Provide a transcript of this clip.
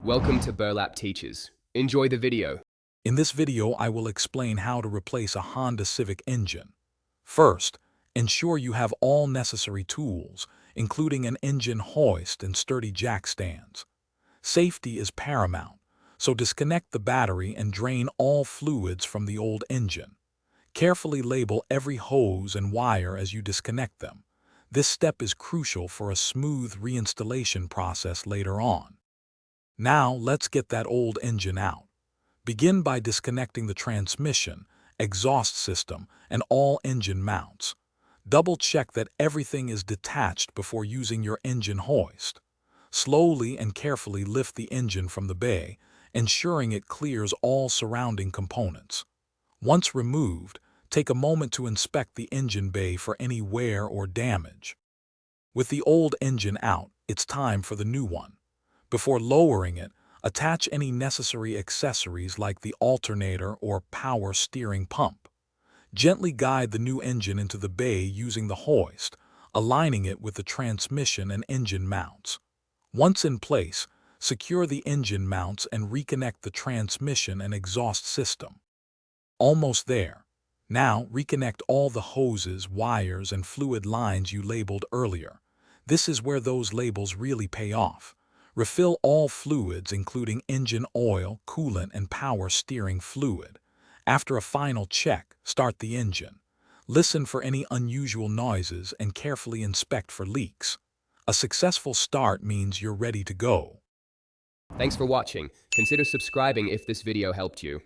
Welcome to Burlap Teachers. Enjoy the video. In this video, I will explain how to replace a Honda Civic engine. First, ensure you have all necessary tools, including an engine hoist and sturdy jack stands. Safety is paramount, so disconnect the battery and drain all fluids from the old engine. Carefully label every hose and wire as you disconnect them. This step is crucial for a smooth reinstallation process later on. Now, let's get that old engine out. Begin by disconnecting the transmission, exhaust system, and all engine mounts. Double-check that everything is detached before using your engine hoist. Slowly and carefully lift the engine from the bay, ensuring it clears all surrounding components. Once removed, take a moment to inspect the engine bay for any wear or damage. With the old engine out, it's time for the new one. Before lowering it, attach any necessary accessories like the alternator or power steering pump. Gently guide the new engine into the bay using the hoist, aligning it with the transmission and engine mounts. Once in place, secure the engine mounts and reconnect the transmission and exhaust system. Almost there. Now, reconnect all the hoses, wires, and fluid lines you labeled earlier. This is where those labels really pay off. Refill all fluids, including engine oil, coolant, and power steering fluid. After a final check, start the engine. Listen for any unusual noises and carefully inspect for leaks. A successful start means you're ready to go. Thanks for watching. Consider subscribing if this video helped you.